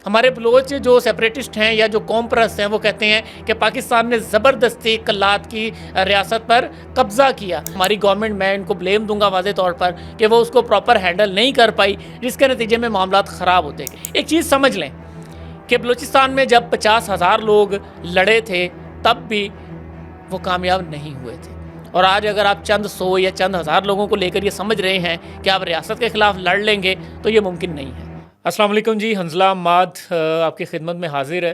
ہمارے بلوچ جو سیپریٹسٹ ہیں یا جو قوم پرست ہیں وہ کہتے ہیں کہ پاکستان نے زبردستی کلات کی ریاست پر قبضہ کیا. ہماری گورنمنٹ، میں ان کو بلیم دوں گا واضح طور پر کہ وہ اس کو پراپر ہینڈل نہیں کر پائی، جس کے نتیجے میں معاملات خراب ہوتے گئے. ایک چیز سمجھ لیں کہ بلوچستان میں جب 50,000 لوگ لڑے تھے تب بھی وہ کامیاب نہیں ہوئے تھے، اور آج اگر آپ چند سو یا چند ہزار لوگوں کو لے کر یہ سمجھ رہے ہیں کہ آپ ریاست کے خلاف لڑ لیں گے تو یہ ممکن نہیں ہے. السلام علیکم جی، حنظلہ عماد آپ کی خدمت میں حاضر ہے.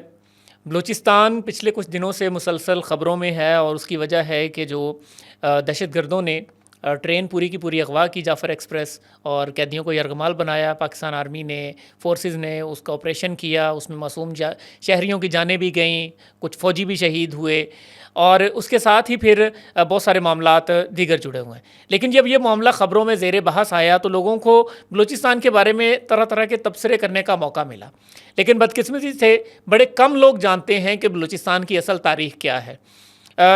بلوچستان پچھلے کچھ دنوں سے مسلسل خبروں میں ہے، اور اس کی وجہ ہے کہ جو دہشت گردوں نے ٹرین پوری کی پوری اغوا کی، جعفر ایکسپریس، اور قیدیوں کو یرغمال بنایا. پاکستان آرمی نے، فورسز نے اس کا آپریشن کیا، اس میں معصوم شہریوں کی جانیں بھی گئیں، کچھ فوجی بھی شہید ہوئے، اور اس کے ساتھ ہی پھر بہت سارے معاملات دیگر جڑے ہوئے ہیں. لیکن جب یہ معاملہ خبروں میں زیر بحث آیا تو لوگوں کو بلوچستان کے بارے میں طرح طرح کے تبصرے کرنے کا موقع ملا، لیکن بدقسمتی سے بڑے کم لوگ جانتے ہیں کہ بلوچستان کی اصل تاریخ کیا ہے.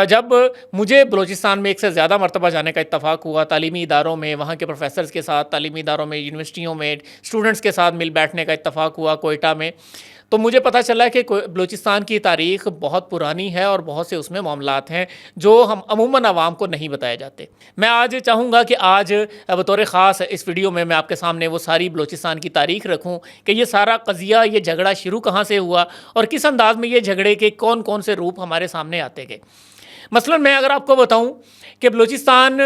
جب مجھے بلوچستان میں ایک سے زیادہ مرتبہ جانے کا اتفاق ہوا، تعلیمی اداروں میں، وہاں کے پروفیسرز کے ساتھ، تعلیمی اداروں میں، یونیورسٹیوں میں اسٹوڈنٹس کے ساتھ مل بیٹھنے کا اتفاق ہوا کوئٹہ میں، تو مجھے پتہ چلا کہ بلوچستان کی تاریخ بہت پرانی ہے اور بہت سے اس میں معاملات ہیں جو ہم عموماً عوام کو نہیں بتائے جاتے. میں آج چاہوں گا کہ آج بطور خاص اس ویڈیو میں آپ کے سامنے وہ ساری بلوچستان کی تاریخ رکھوں کہ یہ سارا قضیہ، یہ جھگڑا شروع کہاں سے ہوا اور کس انداز میں یہ جھگڑے کے کون کون سے روپ ہمارے سامنے آتے گئے. مثلا میں اگر آپ کو بتاؤں کہ بلوچستان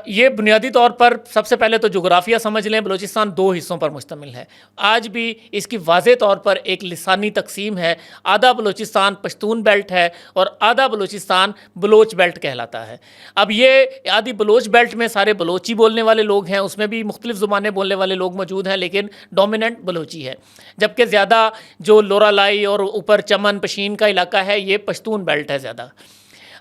یہ بنیادی طور پر سب سے پہلے تو جغرافیہ سمجھ لیں، بلوچستان 2 حصوں پر مشتمل ہے. آج بھی اس کی واضح طور پر ایک لسانی تقسیم ہے. آدھا بلوچستان پشتون بیلٹ ہے اور آدھا بلوچستان بلوچ بیلٹ کہلاتا ہے. اب یہ آدھی بلوچ بیلٹ میں سارے بلوچی بولنے والے لوگ ہیں، اس میں بھی مختلف زبانیں بولنے والے لوگ موجود ہیں، لیکن ڈومیننٹ بلوچی ہے. جبکہ زیادہ جو لورا لائی اور اوپر چمن پشین کا علاقہ ہے یہ پشتون بیلٹ ہے زیادہ.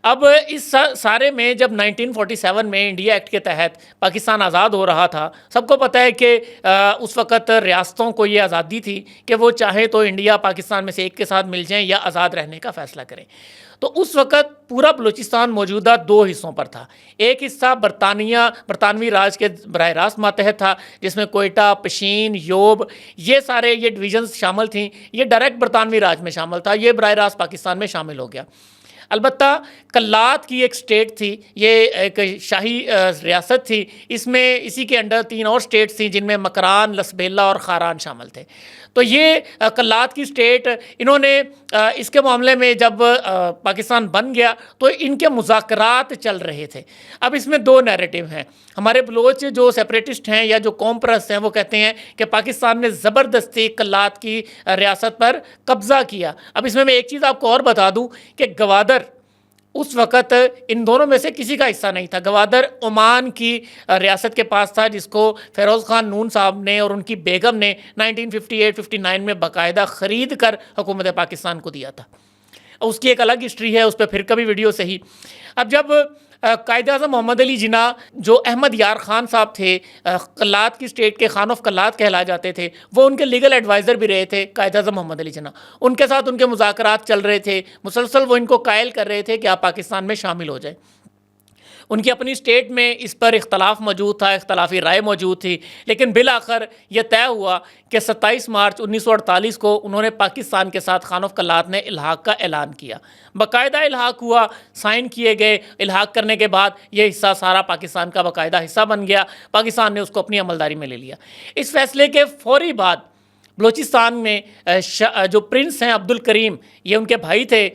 اب اس سارے میں جب 1947 میں انڈیا ایکٹ کے تحت پاکستان آزاد ہو رہا تھا، سب کو پتہ ہے کہ اس وقت ریاستوں کو یہ آزادی تھی کہ وہ چاہے تو انڈیا پاکستان میں سے ایک کے ساتھ مل جائیں یا آزاد رہنے کا فیصلہ کریں. تو اس وقت پورا بلوچستان موجودہ 2 حصوں پر تھا. ایک حصہ برطانوی راج کے براہ راست ماتحت تھا، جس میں کوئٹہ، پشین، یوب، یہ سارے یہ ڈویژنز شامل تھیں. یہ ڈائریکٹ برطانوی راج میں شامل تھا، یہ براہ راست پاکستان میں شامل ہو گیا. البتہ کلات کی ایک سٹیٹ تھی، یہ ایک شاہی ریاست تھی. اس میں اسی کے انڈر 3 اور سٹیٹس تھیں جن میں مکران، لسبیلا اور خاران شامل تھے. تو یہ کلات کی سٹیٹ، انہوں نے اس کے معاملے میں جب پاکستان بن گیا تو ان کے مذاکرات چل رہے تھے. اب اس میں 2 نیریٹو ہیں. ہمارے بلوچ جو سیپریٹسٹ ہیں یا جو قوم پرست ہیں وہ کہتے ہیں کہ پاکستان نے زبردستی کلات کی ریاست پر قبضہ کیا. اب اس میں ایک چیز آپ کو اور بتا دوں کہ گوادر اس وقت ان دونوں میں سے کسی کا حصہ نہیں تھا. گوادر عمان کی ریاست کے پاس تھا، جس کو فیروز خان نون صاحب نے اور ان کی بیگم نے 1958-59 میں باقاعدہ خرید کر حکومت پاکستان کو دیا تھا. اس کی ایک الگ ہسٹری ہے، اس پہ پھر کبھی ویڈیو صحیح. اب جب قائد اعظم محمد علی جناح، جو احمد یار خان صاحب تھے، کلات کی سٹیٹ کے خان آف کلات کہلا جاتے تھے، وہ ان کے لیگل ایڈوائزر بھی رہے تھے قائد اعظم محمد علی جناح. ان کے ساتھ ان کے مذاکرات چل رہے تھے، مسلسل وہ ان کو قائل کر رہے تھے کہ آپ پاکستان میں شامل ہو جائیں. ان کی اپنی سٹیٹ میں اس پر اختلاف موجود تھا، اختلافی رائے موجود تھی، لیکن بالآخر یہ طے ہوا کہ 27 مارچ 1948 کو انہوں نے پاکستان کے ساتھ خان آف کلات نے الحاق کا اعلان کیا. باقاعدہ الحاق ہوا، سائن کیے گئے. الحاق کرنے کے بعد یہ حصہ سارا پاکستان کا باقاعدہ حصہ بن گیا. پاکستان نے اس کو اپنی عملداری میں لے لیا. اس فیصلے کے فوری بعد بلوچستان میں جو پرنس ہیں عبد الکریم، یہ ان کے بھائی تھے،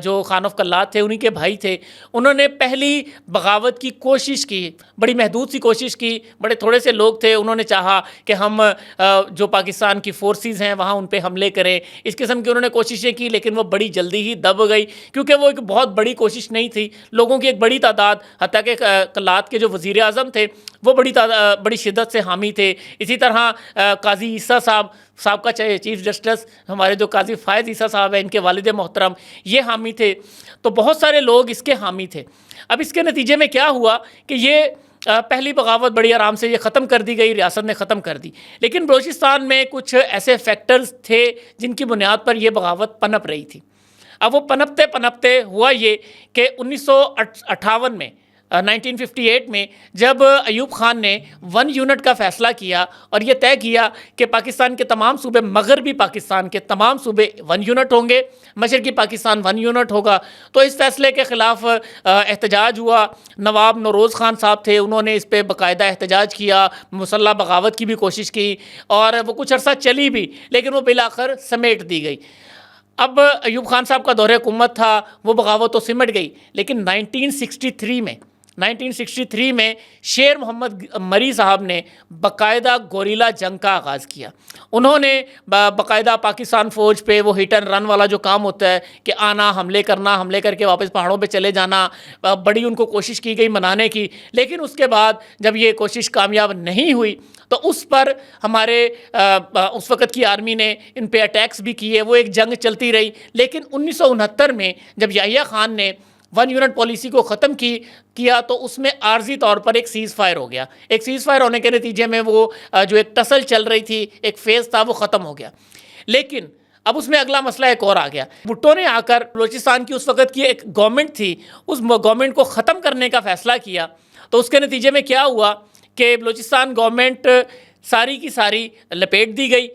جو خان آف کلات تھے انہی کے بھائی تھے. انہوں نے پہلی بغاوت کی کوشش کی، بڑی محدود سی کوشش کی، بڑے تھوڑے سے لوگ تھے. انہوں نے چاہا کہ ہم جو پاکستان کی فورسز ہیں وہاں ان پہ حملے کریں. اس قسم کی انہوں نے کوششیں کی، لیکن وہ بڑی جلدی ہی دب گئی، کیونکہ وہ ایک بہت بڑی کوشش نہیں تھی. لوگوں کی ایک بڑی تعداد، حتیٰ کہ کلات کے جو وزیر اعظم تھے وہ بڑی شدت سے حامی تھے. اسی طرح قاضی عیسیٰ صاحب کا چیف جسٹس، ہمارے جو قاضی فائز عیسیٰ صاحب ہیں، ان کے والد محترم، یہ حامی تھے. تو بہت سارے لوگ اس کے حامی تھے. اب اس کے نتیجے میں کیا ہوا کہ یہ پہلی بغاوت بڑی آرام سے یہ ختم کر دی گئی، ریاست نے ختم کر دی. لیکن بلوچستان میں کچھ ایسے فیکٹرز تھے جن کی بنیاد پر یہ بغاوت پنپ رہی تھی. اب وہ پنپتے ہوا یہ کہ 1958 میں 1958 میں جب ایوب خان نے 1 یونٹ کا فیصلہ کیا اور یہ طے کیا کہ پاکستان کے تمام صوبے، مغربی پاکستان کے تمام صوبے 1 یونٹ ہوں گے، مشرقی پاکستان 1 یونٹ ہوگا، تو اس فیصلے کے خلاف احتجاج ہوا۔ نواب نوروز خان صاحب تھے، انہوں نے اس پہ باقاعدہ احتجاج کیا، مسلح بغاوت کی بھی کوشش کی، اور وہ کچھ عرصہ چلی بھی، لیکن وہ بالآخر سمیٹ دی گئی۔ اب ایوب خان صاحب کا دور حکومت تھا، وہ بغاوت تو سمٹ گئی، لیکن 1963 میں شیر محمد مری صاحب نے باقاعدہ گوریلا جنگ کا آغاز کیا۔ انہوں نے باقاعدہ پاکستان فوج پہ وہ ہٹ اینڈ رن والا جو کام ہوتا ہے کہ آنا، حملے کرنا، حملے کر کے واپس پہاڑوں پہ چلے جانا، بڑی ان کو کوشش کی گئی منانے کی، لیکن اس کے بعد جب یہ کوشش کامیاب نہیں ہوئی تو اس پر ہمارے اس وقت کی آرمی نے ان پہ اٹیکس بھی کیے، وہ ایک جنگ چلتی رہی۔ لیکن 1969 میں جب یحییٰ خان نے 1 یونٹ پالیسی کو ختم کیا تو اس میں عارضی طور پر ایک سیز فائر ہو گیا۔ ایک سیز فائر ہونے کے نتیجے میں وہ جو ایک ٹسل چل رہی تھی، ایک فیز تھا، وہ ختم ہو گیا۔ لیکن اب اس میں اگلا مسئلہ ایک اور آ گیا۔ بھٹو نے آ کر بلوچستان کی اس وقت کی ایک گورنمنٹ تھی، اس گورنمنٹ کو ختم کرنے کا فیصلہ کیا، تو اس کے نتیجے میں کیا ہوا کہ بلوچستان گورنمنٹ ساری کی ساری لپیٹ دی گئی۔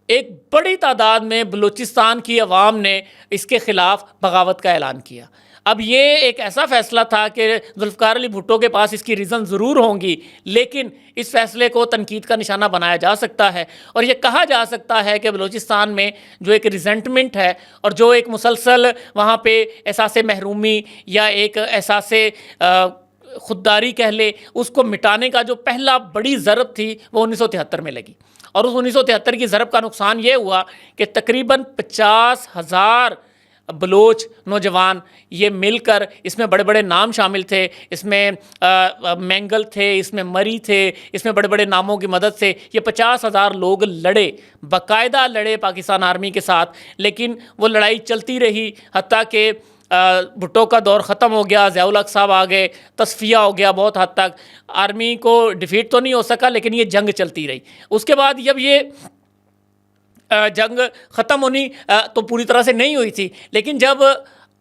ایک بڑی تعداد میں بلوچستان کی عوام نے اس کے خلاف بغاوت کا اعلان کیا۔ اب یہ ایک ایسا فیصلہ تھا کہ ذوالفقار علی بھٹو کے پاس اس کی ریزن ضرور ہوں گی، لیکن اس فیصلے کو تنقید کا نشانہ بنایا جا سکتا ہے، اور یہ کہا جا سکتا ہے کہ بلوچستان میں جو ایک ریزنٹمنٹ ہے اور جو ایک مسلسل وہاں پہ احساس محرومی یا ایک احساس خودداری کہہ لے، اس کو مٹانے کا جو پہلا بڑی ضرب تھی وہ 1973 میں لگی۔ اور اس 1973 کی ضرب کا نقصان یہ ہوا کہ تقریباً 50,000 بلوچ نوجوان یہ مل کر، اس میں بڑے بڑے نام شامل تھے، اس میں مینگل تھے، اس میں مری تھے، اس میں بڑے بڑے ناموں کی مدد سے یہ 50,000 لوگ لڑے، باقاعدہ لڑے پاکستان آرمی کے ساتھ۔ لیکن وہ لڑائی چلتی رہی، حتیٰ کہ بھٹو کا دور ختم ہو گیا، ضیاء الحق صاحب آ گئے، تصفیہ ہو گیا بہت حد تک، آرمی کو ڈیفیٹ تو نہیں ہو سکا، لیکن یہ جنگ چلتی رہی۔ اس کے بعد جب یہ جنگ ختم ہونی تو پوری طرح سے نہیں ہوئی تھی، لیکن جب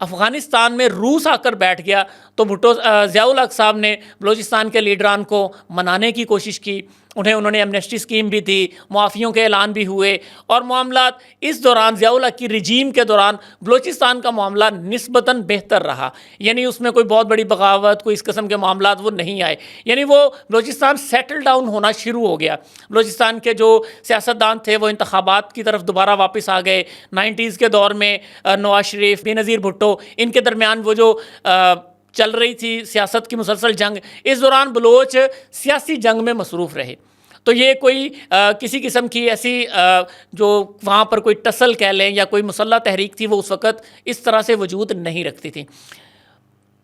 افغانستان میں روس آ کر بیٹھ گیا تو بھٹو ضیاء الحق صاحب نے بلوچستان کے لیڈران کو منانے کی کوشش کی، انہوں نے ایمنسٹی اسکیم بھی دی، معافیوں کے اعلان بھی ہوئے، اور معاملات اس دوران ضیاء الحق کی رجیم کے دوران بلوچستان کا معاملہ نسبتاً بہتر رہا، یعنی اس میں کوئی بہت بڑی بغاوت، کوئی اس قسم کے معاملات وہ نہیں آئے، یعنی وہ بلوچستان سیٹل ڈاؤن ہونا شروع ہو گیا۔ بلوچستان کے جو سیاستدان تھے وہ انتخابات کی طرف دوبارہ واپس آ گئے۔ 90s کے دور میں نواز شریف، بے نظیر بھٹو، ان کے درمیان وہ جو چل رہی تھی سیاست کی مسلسل جنگ، اس دوران بلوچ سیاسی جنگ میں مصروف رہے۔ تو یہ کوئی کسی قسم کی ایسی جو وہاں پر کوئی ٹسل کہہ لیں یا کوئی مسلح تحریک تھی، وہ اس وقت اس طرح سے وجود نہیں رکھتی تھی۔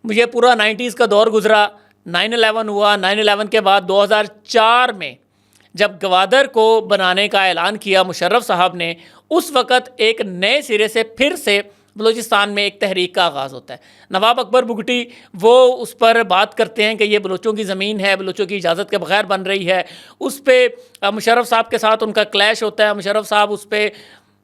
مجھے پورا 90s کا دور گزرا، 9/11 ہوا، 9/11 کے بعد 2004 میں جب گوادر کو بنانے کا اعلان کیا مشرف صاحب نے، اس وقت ایک نئے سرے سے پھر سے بلوچستان میں ایک تحریک کا آغاز ہوتا ہے۔ نواب اکبر بگٹی وہ اس پر بات کرتے ہیں کہ یہ بلوچوں کی زمین ہے، بلوچوں کی اجازت کے بغیر بن رہی ہے، اس پہ مشرف صاحب کے ساتھ ان کا کلیش ہوتا ہے۔ مشرف صاحب اس پہ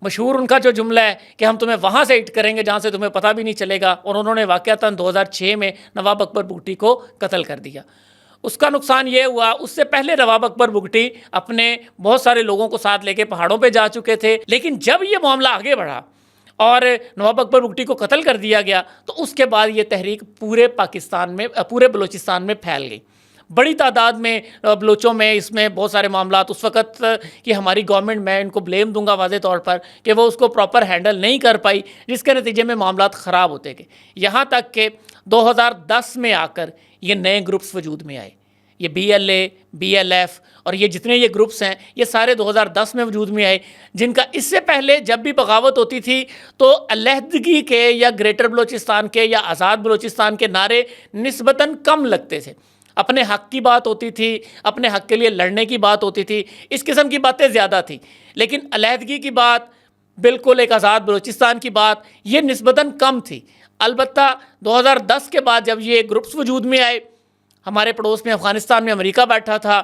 مشہور ان کا جو جملہ ہے کہ ہم تمہیں وہاں سے ہٹ کریں گے جہاں سے تمہیں پتہ بھی نہیں چلے گا، اور انہوں نے واقعتاً 2006 میں نواب اکبر بگٹی کو قتل کر دیا۔ اس کا نقصان یہ ہوا، اس سے پہلے نواب اکبر بگٹی اپنے بہت سارے لوگوں کو ساتھ لے کے پہاڑوں پہ جا چکے تھے، لیکن جب یہ معاملہ آگے بڑھا اور نواب اکبر بگٹی کو قتل کر دیا گیا تو اس کے بعد یہ تحریک پورے پاکستان میں، پورے بلوچستان میں پھیل گئی۔ بڑی تعداد میں بلوچوں میں اس میں بہت سارے معاملات، اس وقت کی ہماری گورنمنٹ، میں ان کو بلیم دوں گا واضح طور پر کہ وہ اس کو پراپر ہینڈل نہیں کر پائی، جس کے نتیجے میں معاملات خراب ہوتے گئے، یہاں تک کہ 2010 میں آ کر یہ نئے گروپس وجود میں آئے۔ یہ BLA، BLF اور یہ جتنے یہ گروپس ہیں، یہ سارے 2010 میں وجود میں آئے، جن کا اس سے پہلے جب بھی بغاوت ہوتی تھی تو علیحدگی کے یا گریٹر بلوچستان کے یا آزاد بلوچستان کے نعرے نسبتاً کم لگتے تھے۔ اپنے حق کی بات ہوتی تھی، اپنے حق کے لیے لڑنے کی بات ہوتی تھی، اس قسم کی باتیں زیادہ تھیں، لیکن علیحدگی کی بات، بالکل ایک آزاد بلوچستان کی بات، یہ نسبتاً کم تھی۔ البتہ 2010 کے بعد جب یہ گروپس وجود میں آئے، ہمارے پڑوس میں افغانستان میں امریکہ بیٹھا تھا،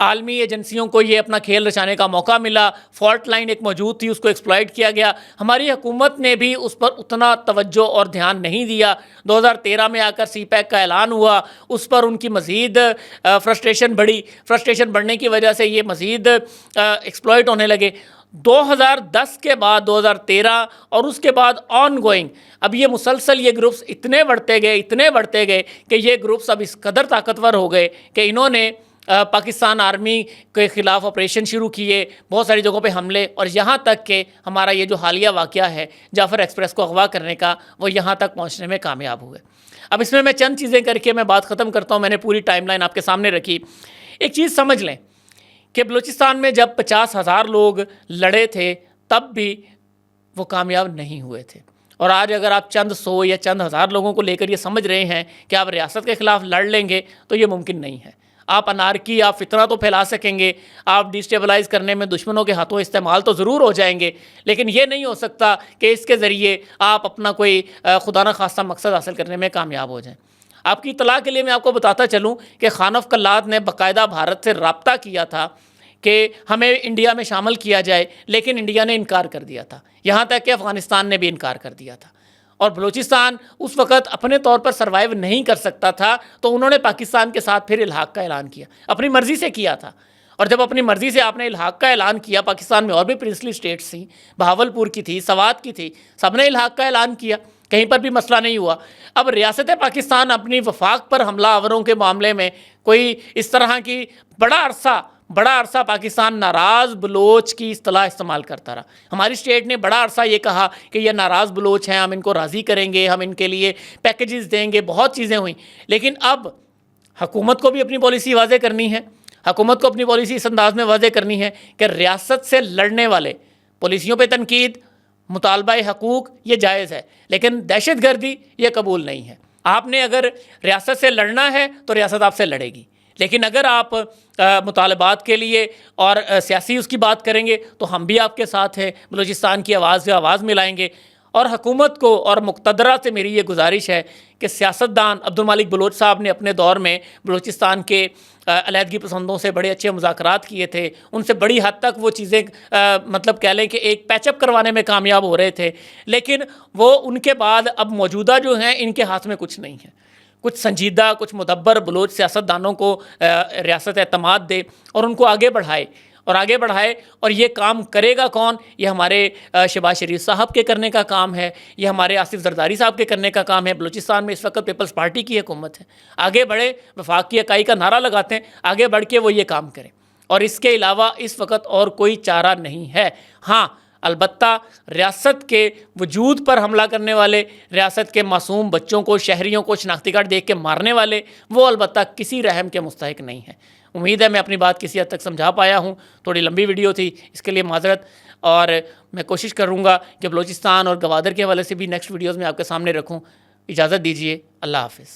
عالمی ایجنسیوں کو یہ اپنا کھیل رچانے کا موقع ملا، فالٹ لائن ایک موجود تھی، اس کو ایکسپلائٹ کیا گیا. ہماری حکومت نے بھی اس پر اتنا توجہ اور دھیان نہیں دیا. 2013 میں آ کر سی پیک کا اعلان ہوا، اس پر ان کی مزید فرسٹریشن بڑھی. فرسٹریشن بڑھنے کی وجہ سے یہ مزید ایکسپلائٹ ہونے لگے. 2010 کے بعد 2013 اور اس کے بعد آن گوئنگ اب یہ مسلسل یہ گروپس اتنے بڑھتے گئے کہ یہ گروپس اب اس قدر طاقتور ہو گئے کہ انہوں نے پاکستان آرمی کے خلاف آپریشن شروع کیے، بہت ساری جگہوں پہ حملے، اور یہاں تک کہ ہمارا یہ جو حالیہ واقعہ ہے جعفر ایکسپریس کو اغوا کرنے کا، وہ یہاں تک پہنچنے میں کامیاب ہوئے. اب اس میں چند چیزیں کر کے میں بات ختم کرتا ہوں. میں نے پوری ٹائم لائن آپ کے سامنے رکھی. ایک چیز سمجھ لیں کہ بلوچستان میں جب 50,000 لوگ لڑے تھے تب بھی وہ کامیاب نہیں ہوئے تھے. اور آج اگر آپ چند سو یا چند ہزار لوگوں کو لے کر یہ سمجھ رہے ہیں کہ آپ ریاست کے خلاف لڑ لیں گے تو یہ ممکن نہیں ہے. آپ انارکی، آپ فتنہ تو پھیلا سکیں گے، آپ ڈیسٹیبلائز کرنے میں دشمنوں کے ہاتھوں استعمال تو ضرور ہو جائیں گے، لیکن یہ نہیں ہو سکتا کہ اس کے ذریعے آپ اپنا کوئی خدا نخواستہ مقصد حاصل کرنے میں کامیاب ہو جائیں. آپ کی اطلاع کے لیے میں آپ کو بتاتا چلوں کہ خانف قلات نے باقاعدہ بھارت سے رابطہ کیا تھا کہ ہمیں انڈیا میں شامل کیا جائے، لیکن انڈیا نے انکار کر دیا تھا. یہاں تک کہ افغانستان نے بھی انکار کر دیا تھا. اور بلوچستان اس وقت اپنے طور پر سروائیو نہیں کر سکتا تھا، تو انہوں نے پاکستان کے ساتھ پھر الحاق کا اعلان کیا، اپنی مرضی سے کیا تھا. اور جب اپنی مرضی سے آپ نے الحاق کا اعلان کیا، پاکستان میں اور بھی پرنسلی سٹیٹس تھیں، بہاولپور کی تھی، سوات کی تھی، سب نے الحاق کا اعلان کیا، کہیں پر بھی مسئلہ نہیں ہوا. اب ریاست پاکستان اپنی وفاق پر حملہ آوروں کے معاملے میں کوئی اس طرح کی بڑا عرصہ پاکستان ناراض بلوچ کی اصطلاح استعمال کرتا رہا. ہماری اسٹیٹ نے بڑا عرصہ یہ کہا کہ یہ ناراض بلوچ ہیں، ہم ان کو راضی کریں گے، ہم ان کے لیے پیکیجز دیں گے، بہت چیزیں ہوئیں. لیکن اب حکومت کو بھی اپنی پالیسی واضح کرنی ہے. حکومت کو اپنی پالیسی اس انداز میں واضح کرنی ہے کہ ریاست سے لڑنے والے، پالیسیوں پہ تنقید، مطالبہ حقوق یہ جائز ہے، لیکن دہشت گردی یہ قبول نہیں ہے. آپ نے اگر ریاست سے لڑنا ہے تو ریاست آپ سے لڑے گی، لیکن اگر آپ مطالبات کے لیے اور سیاسی اس کی بات کریں گے تو ہم بھی آپ کے ساتھ ہیں، بلوچستان کی آواز سے آواز ملائیں گے. اور حکومت کو اور مقتدرہ سے میری یہ گزارش ہے کہ سیاستدان عبدالمالک بلوچ صاحب نے اپنے دور میں بلوچستان کے علیحدگی پسندوں سے بڑے اچھے مذاکرات کیے تھے، ان سے بڑی حد تک وہ چیزیں مطلب کہہ لیں کہ ایک پیچ اپ کروانے میں کامیاب ہو رہے تھے، لیکن وہ ان کے بعد اب موجودہ جو ہیں ان کے ہاتھ میں کچھ نہیں ہے. کچھ سنجیدہ، کچھ مدبر بلوچ سیاستدانوں کو ریاست اعتماد دے اور ان کو آگے بڑھائے اور یہ کام کرے گا کون؟ یہ ہمارے شہباز شریف صاحب کے کرنے کا کام ہے، یہ ہمارے آصف زرداری صاحب کے کرنے کا کام ہے. بلوچستان میں اس وقت پیپلز پارٹی کی حکومت ہے، آگے بڑھے، وفاق کی اکائی کا نعرہ لگاتے ہیں، آگے بڑھ کے وہ یہ کام کریں. اور اس کے علاوہ اس وقت اور کوئی چارہ نہیں ہے. ہاں البتہ ریاست کے وجود پر حملہ کرنے والے، ریاست کے معصوم بچوں کو، شہریوں کو شناختی کارڈ دیکھ کے مارنے والے، وہ البتہ کسی رحم کے مستحق نہیں ہیں. امید ہے میں اپنی بات کسی حد تک سمجھا پایا ہوں. تھوڑی لمبی ویڈیو تھی، اس کے لیے معذرت، اور میں کوشش کروں گا کہ بلوچستان اور گوادر کے حوالے سے بھی نیکسٹ ویڈیوز میں آپ کے سامنے رکھوں. اجازت دیجیے، اللہ حافظ.